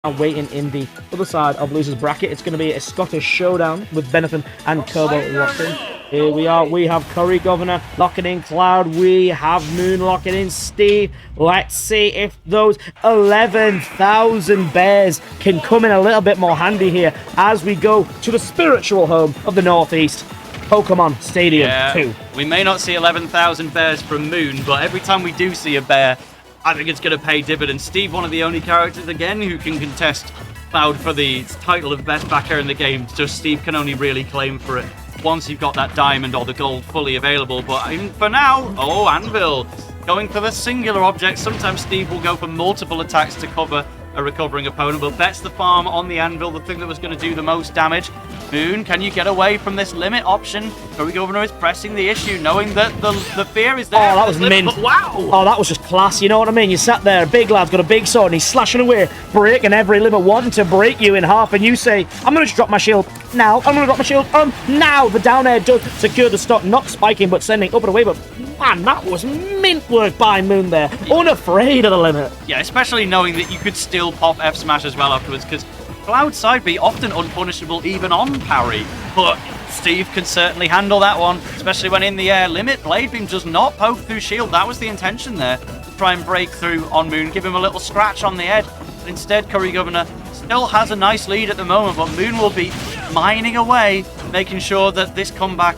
Now waiting in the other side of losers bracket. It's going to be a Scottish showdown with Benetton and Turbo locked in. Here we are. We have CurryGovernor locking in Cloud. We have Moon locking in Steve. Let's see if those 11,000 bears can come in a little bit more handy here as we go to the spiritual home of the Northeast, Pokemon Stadium 2. We may not see 11,000 bears from Moon, but every time we do see a bear, I think it's going to pay dividends. Steve, one of the only characters, again, who can contest Cloud for the title of best backer in the game. Just Steve can only really claim for it once you've got that diamond or the gold fully available. But for now, Anvil going for the singular object. Sometimes Steve will go for multiple attacks to cover a recovering opponent, but bets the farm on the Anvil, the thing that was going to do the most damage. Moon, can you get away from this limit option? CurryGovernor is pressing the issue, knowing that the fear is there. Oh, that was mint. Wow! Oh, that was just class, you know what I mean? You sat there, a big lad's got a big sword, and he's slashing away, breaking every limit, wanting to break you in half, and you say, I'm going to drop my shield now, I'm going to drop my shield now. The down air does secure the stock, not spiking, but sending up and away, but man, that was mint work by Moon there, unafraid of the limit. Yeah, especially knowing that you could still pop F smash as well afterwards, because Cloud side B often unpunishable even on parry, but Steve can certainly handle that one, especially when in the air. Limit Blade Beam does not poke through shield. That was the intention there, to try and break through on Moon, give him a little scratch on the head. But instead, CurryGovernor still has a nice lead at the moment, but Moon will be mining away, making sure that this comeback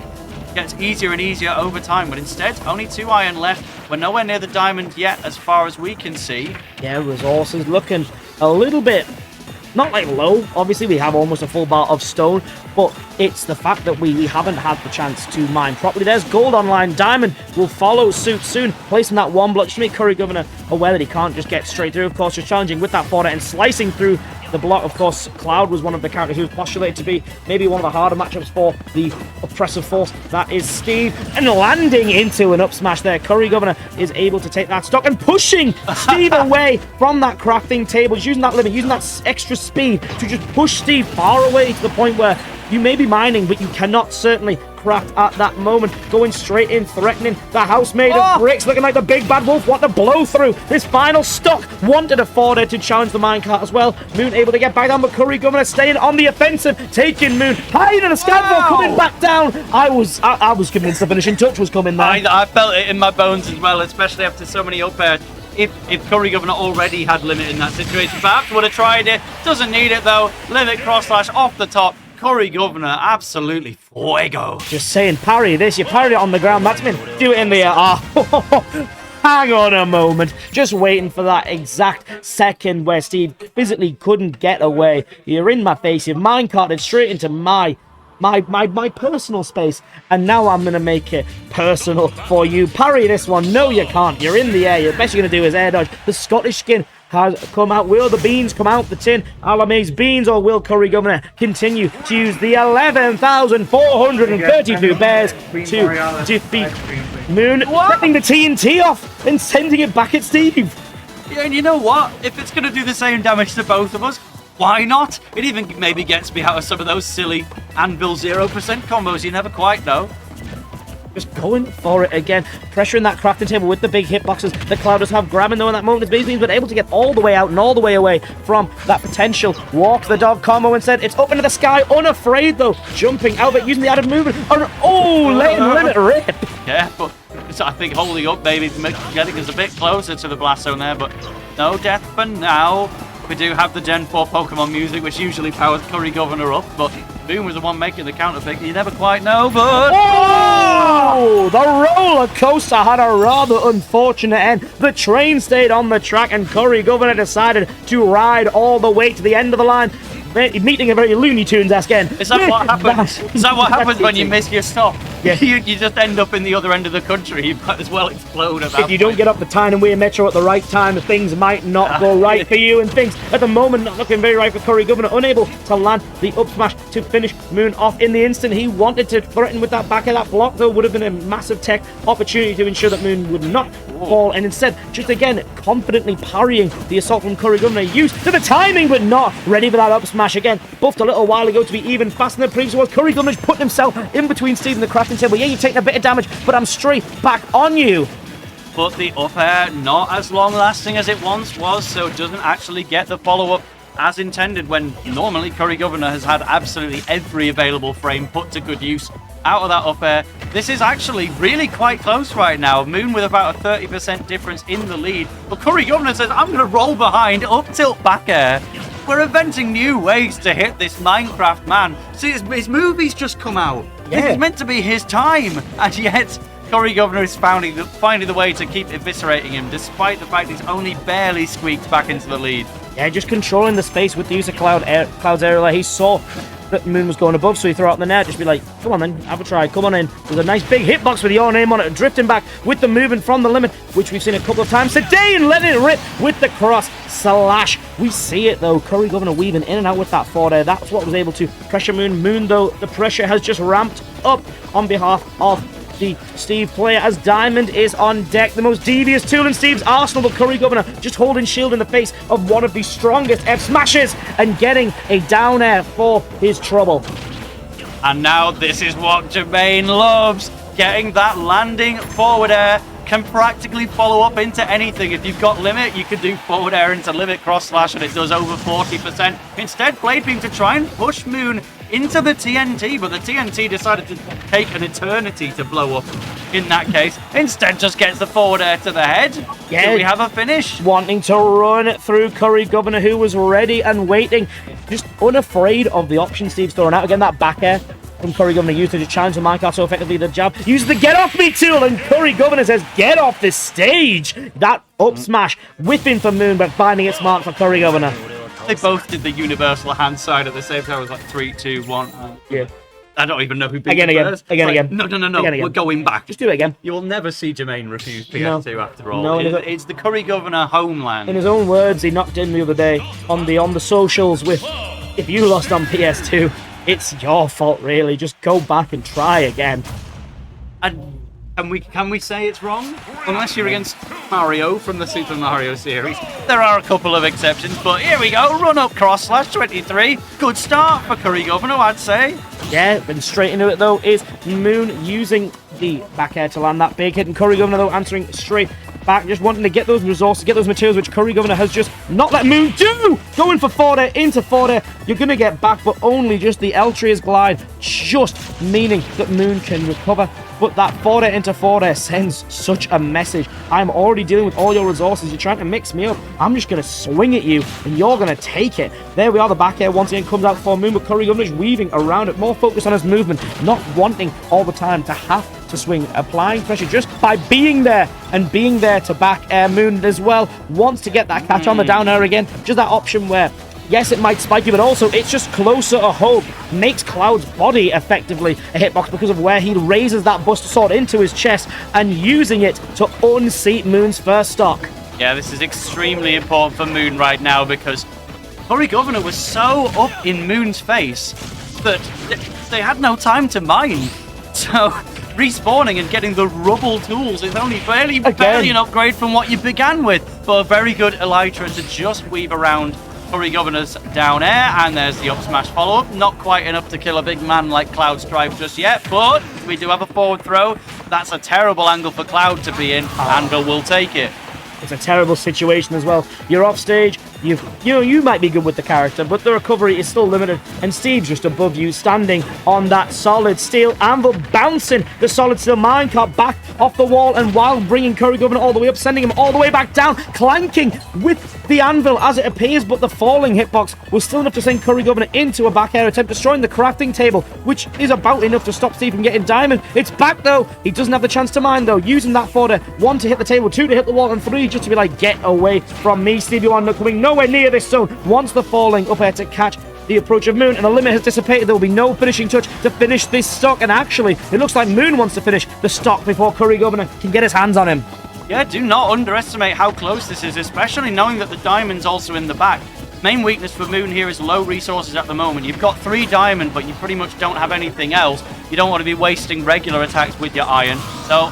gets easier and easier over time. But instead, only 2 iron left. We're nowhere near the diamond yet, as far as we can see. Yeah, resources looking a little bit not like low. Obviously, we have almost a full bar of stone, but it's the fact that we haven't had the chance to mine properly. There's gold online. Diamond will follow suit soon, placing that one block to make CurryGovernor aware that he can't just get straight through. Of course, just challenging with that border and slicing through the block. Of course, Cloud was one of the characters who was postulated to be maybe one of the harder matchups for the oppressive force. That is Steve, and landing into an up smash there. CurryGovernor is able to take that stock and pushing Steve away from that crafting table, using that limit, using that extra speed to just push Steve far away to the point where you may be mining, but you cannot certainly craft at that moment. Going straight in, threatening the house made of bricks, looking like the big bad wolf, wanting to blow through this final stock. Wanted a forward to challenge the minecart as well. Moon able to get back down, but CurryGovernor staying on the offensive, taking Moon high in the skyfall, coming back down. I was convinced the finishing touch was coming there. I felt it in my bones as well, especially after so many up airs. If CurryGovernor already had limit in that situation, perhaps would have tried it. Doesn't need it though. Limit cross slash off the top. CurryGovernor, absolutely fuego. Just saying, parry this. You parried it on the ground. That's been do it in the air. Hang on a moment. Just waiting for that exact second where Steve physically couldn't get away. You're in my face. You've minecarted straight into my personal space, and now I'm going to make it personal for you. Parry this one. No, you can't. You're in the air. The best you're going to do is air dodge. The Scottish skin has come out. Will the beans come out the tin? Alame's beans, or will CurryGovernor continue to use the 11,432 bears to defeat Moon, getting the TNT off and sending it back at Steve? Yeah, and you know what? If it's going to do the same damage to both of us, why not? It even maybe gets me out of some of those silly Anvil 0% combos. You never quite know. Just going for it again, pressuring that crafting table with the big hitboxes that Cloud does have, grabbing though in that moment. His beans, but able to get all the way out and all the way away from that potential walk the dog combo. Instead, it's up into the sky, unafraid though, jumping out of it, using the added movement. Letting limit rip. Yeah, but I think holding up maybe getting us a bit closer to the blast zone there, but no death for now. We do have the Gen 4 Pokemon music, which usually powers CurryGovernor up, but Boom was the one making the counter pick. You never quite know, but... Oh! The roller coaster had a rather unfortunate end. The train stayed on the track, and CurryGovernor decided to ride all the way to the end of the line, meeting a very Looney Tunes-esque end. Is that what happens? Is that what happens when you miss your stop? Yeah. You just end up in the other end of the country. You might as well explode at that If you don't get up the Tyne-and-Weir Metro at the right time, things might not go right for you, and things at the moment not looking very right for CurryGovernor, unable to land the up smash to finish Moon off in the instant. He wanted to threaten with that back of that block, though would have been a massive tech opportunity to ensure that Moon would not fall, and instead just again confidently parrying the assault from CurryGovernor. Used to the timing, but not ready for that up smash again. Buffed a little while ago to be even faster than the previous was. CurryGovernor's putting himself in between Steve and the crafting table. Yeah, you're taking a bit of damage, but I'm straight back on you. But the up air not as long lasting as it once was, so it doesn't actually get the follow-up as intended when normally CurryGovernor has had absolutely every available frame put to good use out of that up air. This is actually really quite close right now. Moon with about a 30% difference in the lead. But CurryGovernor says, I'm going to roll behind, up tilt back air. We're inventing new ways to hit this Minecraft man. See, his movie's just come out. Yeah. It's meant to be his time. And yet, CurryGovernor is finding the way to keep eviscerating him, despite the fact he's only barely squeaked back into the lead. Yeah, just controlling the space with the use of Cloud's aerial. He saw that Moon was going above, so he threw out the net. Just be like, come on then, have a try, come on in. There's a nice big hitbox with your name on it, drifting back with the movement from the limit, which we've seen a couple of times today, and letting it rip with the cross slash. We see it though, CurryGovernor weaving in and out with that forward air. That's what was able to pressure Moon. Moon though, the pressure has just ramped up on behalf of the Steve player as Diamond is on deck. The most devious tool in Steve's arsenal, but CurryGovernor just holding shield in the face of one of the strongest F smashes and getting a down air for his trouble. And now this is what Jermaine loves. Getting that landing forward air can practically follow up into anything. If you've got limit, you can do forward air into limit cross slash and it does over 40%. Instead, Blade Beam to try and push Moon into the TNT, but the TNT decided to take an eternity to blow up in that case. Instead, just gets the forward air to the head. Yeah. Do we have a finish? Wanting to run through CurryGovernor, who was ready and waiting, just unafraid of the option Steve's throwing out. Again, that back air from CurryGovernor used to just challenge the minecart so effectively. The jab uses the get off me tool, and CurryGovernor says, get off this stage. That up smash whipping for Moon, but finding it smart for CurryGovernor. They both did the universal hand side at the same time. It was like 3, 2, 1. Yeah. I don't even know who beat Again. No. We're going back. Just do it again. You will never see Jermaine refuse PS2 after all. No, It's the CurryGovernor homeland. In his own words, he knocked in the other day on the socials with, if you lost on PS2, it's your fault, really. Just go back and try again. And can we say it's wrong? Unless you're against Mario from the Super Mario series. There are a couple of exceptions, but here we go. Run up cross slash 23. Good start for CurryGovernor, I'd say. Yeah, been straight into it though is Moon using the back air to land that big hit, and CurryGovernor though answering straight back, just wanting to get those resources, get those materials, which CurryGovernor has just not let Moon do. Going for forward air into forward air. You're going to get back, but only just the Eltria's glide, just meaning that Moon can recover. But that forward air into forward air sends such a message. I'm already dealing with all your resources. You're trying to mix me up. I'm just going to swing at you, and you're going to take it. There we are. The back air once again comes out for Moon, but CurryGovernor is weaving around it, more focused on his movement, not wanting all the time to have to swing, applying pressure just by being there and being there to back air. Moon as well wants to get that catch on the down air again. Just that option where, yes, it might spike you, but also it's just closer a home. Makes Cloud's body effectively a hitbox because of where he raises that Buster Sword into his chest and using it to unseat Moon's first stock. Yeah, this is extremely important for Moon right now because CurryGovernor was so up in Moon's face that they had no time to mine. So respawning and getting the rubble tools is only barely an upgrade from what you began with. But a very good Elytra to just weave around CurryGovernor's down air, and there's the up smash follow-up. Not quite enough to kill a big man like Cloud Strife just yet, but we do have a forward throw. That's a terrible angle for Cloud to be in. Anvil will take it. It's a terrible situation as well. You're off stage, you might be good with the character, but the recovery is still limited, and Steve's just above you, standing on that solid steel anvil, bouncing the solid steel minecart back off the wall, and while bringing CurryGovernor all the way up, sending him all the way back down, clanking with the anvil as it appears, but the falling hitbox was still enough to send CurryGovernor into a back air attempt, destroying the crafting table, which is about enough to stop Steve from getting diamond. It's back though. He doesn't have the chance to mine though, using that forward, 1 to hit the table, 2 to hit the wall, and 3 just to be like, get away from me, Steve. You are not coming nowhere near this zone. Once the falling up air to catch the approach of Moon, and the limit has dissipated. There will be no finishing touch to finish this stock, and actually it looks like Moon wants to finish the stock before CurryGovernor can get his hands on him. Yeah, do not underestimate how close this is, especially knowing that the diamond's also in the back. Main weakness for Moon here is low resources at the moment. You've got 3 diamond, but you pretty much don't have anything else. You don't want to be wasting regular attacks with your iron. So,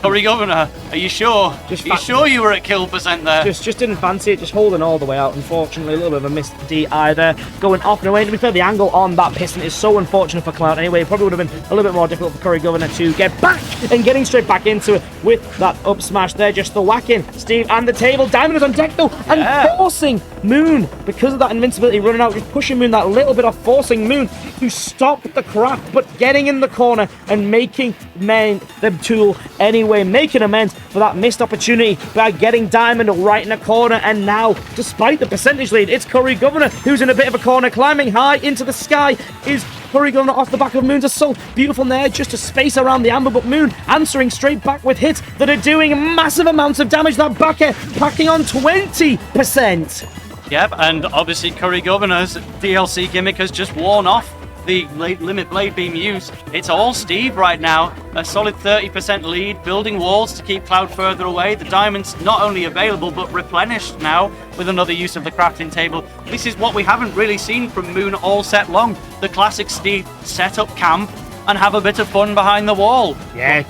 CurryGovernor Are you sure? Are you sure you were at kill percent there? Just didn't fancy it, just holding all the way out. Unfortunately, a little bit of a missed DI there. Going off and away. To be fair, the angle on that piston is so unfortunate for Cloud anyway. It probably would have been a little bit more difficult for CurryGovernor to get back and getting straight back into it with that up smash there. Just the whacking Steve and the table. Diamond is on deck though, and forcing Moon, because of that invincibility running out, just pushing Moon that little bit off, forcing Moon to stop the craft, but getting in the corner and making the tool anyway, making amends for that missed opportunity by getting Diamond right in the corner. And now, despite the percentage lead, it's CurryGovernor who's in a bit of a corner, climbing high into the sky. Is CurryGovernor off the back of Moon's assault? Beautiful there, just to space around the amber, but Moon answering straight back with hits that are doing massive amounts of damage. That back air packing on 20%. Yep, and obviously CurryGovernor's DLC gimmick has just worn off. The limit blade beam used. It's all Steve right now. A solid 30% lead, building walls to keep Cloud further away. The diamonds not only available, but replenished now with another use of the crafting table. This is what we haven't really seen from Moon all set long. The classic Steve set up camp and have a bit of fun behind the wall. Yeah.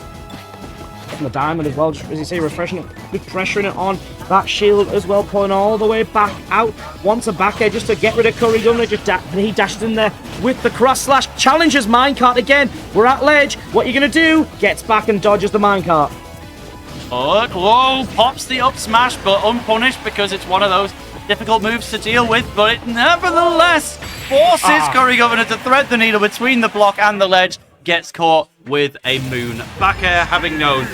The diamond as well, just as you say, refreshing it, with pressuring it on that shield as well, pulling all the way back out. Wants a back air just to get rid of CurryGovernor. He dashed in there with the cross slash, challenges minecart again. We're at ledge. What are you gonna do? Gets back and dodges the minecart. Oh, whoa! Pops the up smash, but unpunished because it's one of those difficult moves to deal with. But it nevertheless forces CurryGovernor to thread the needle between the block and the ledge. Gets caught with a Moon back air, having known,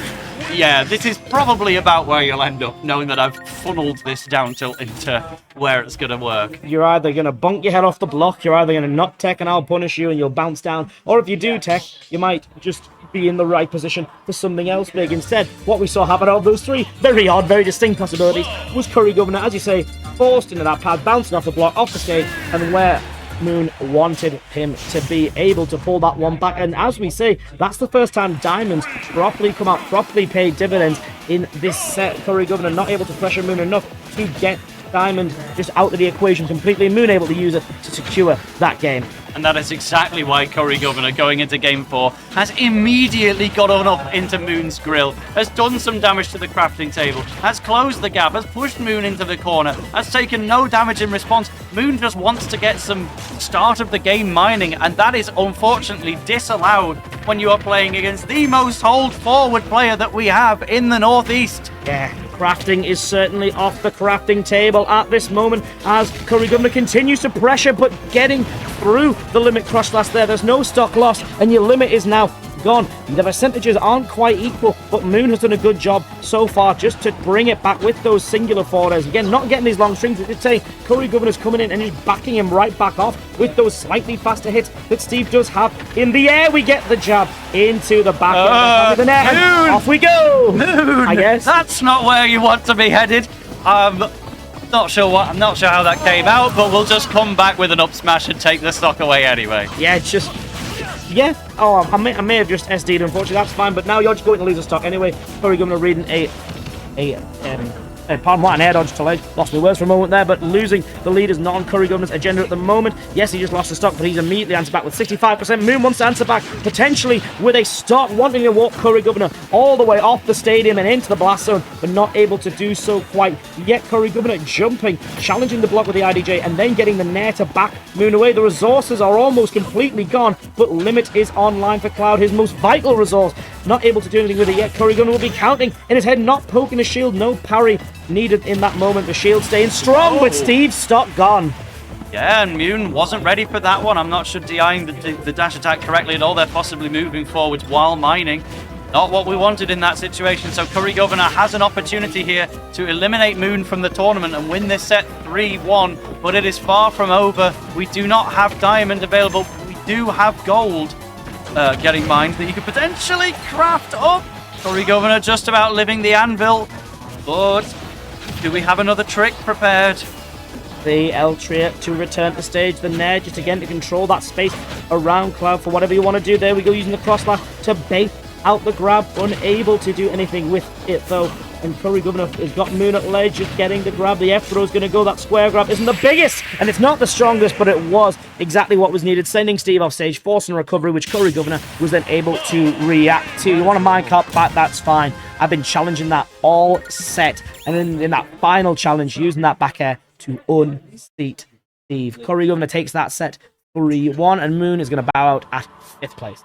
yeah, this is probably about where you'll end up, knowing that I've funneled this down tilt into where it's going to work. You're either going to bonk your head off the block, you're either going to not tech and I'll punish you and you'll bounce down, or if you do tech, you might just be in the right position for something else big. Instead, what we saw happen out of those three very odd, very distinct possibilities was CurryGovernor, as you say, forced into that pad, bouncing off the block, off the stage, and where Moon wanted him to be able to pull that one back. And as we say, that's the first time Diamonds properly come out, properly paid dividends in this set. CurryGovernor not able to pressure Moon enough to get Diamond just out of the equation completely. Moon able to use it to secure that game. And that is exactly why CurryGovernor, going into Game 4, has immediately got on up into Moon's grill, has done some damage to the crafting table, has closed the gap, has pushed Moon into the corner, has taken no damage in response. Moon just wants to get some start of the game mining, and that is unfortunately disallowed when you are playing against the most hold-forward player that we have in the Northeast. Yeah, crafting is certainly off the crafting table at this moment as CurryGovernor continues to pressure, but getting through the limit cross slash there. There's no stock loss, and your limit is now gone. The percentages aren't quite equal, but Moon has done a good job so far just to bring it back with those singular forwards. Again, not getting these long strings. It's saying CurryGovernor's coming in and he's backing him right back off with those slightly faster hits that Steve does have. In the air, we get the jab into the back end of the net, and off we go. Moon, I guess that's not where you want to be headed. I'm not sure how that came out, but we'll just come back with an up smash and take the stock away anyway. Yeah, it's just. Yeah, I may have just SD'd, unfortunately, that's fine, but now you're just going to lose a stock anyway. CurryGovernor reading pardon what, an air dodge to ledge. Lost my words for a moment there, but losing the lead is not on CurryGovernor's agenda at the moment. Yes, he just lost the stock, but he's immediately answered back with 65%. Moon wants to answer back, potentially with a stock, wanting to walk CurryGovernor all the way off the stadium and into the blast zone, but not able to do so quite yet. CurryGovernor jumping, challenging the block with the IDJ, and then getting the nair to back Moon away. The resources are almost completely gone, but Limit is online for Cloud, his most vital resource. Not able to do anything with it yet. CurryGovernor will be counting in his head, not poking the shield, no parry needed in that moment. The shield staying strong, but Steve's stock gone. Yeah, and Moon wasn't ready for that one. I'm not sure DIing the dash attack correctly at all. They're possibly moving forwards while mining. Not what we wanted in that situation. So CurryGovernor has an opportunity here to eliminate Moon from the tournament and win this set 3-1. But it is far from over. We do not have diamond available. We do have gold getting mined that you could potentially craft up. CurryGovernor just about living the anvil. But do we have another trick prepared? The Eltria to return to stage, the Nair just again to control that space around Cloud for whatever you want to do. There we go, using the crossbar to bait out the grab, unable to do anything with it though. And CurryGovernor has got Moon at ledge, just getting the grab. The F-throw is going to go. That square grab isn't the biggest, and it's not the strongest, but it was exactly what was needed, sending Steve off stage, forcing a recovery, which CurryGovernor was then able to react to. You want a minecart back, that's fine. I've been challenging that all set, and then in that final challenge, using that back air to unseat Steve. CurryGovernor takes that set 3-1, and Moon is going to bow out at 5th place.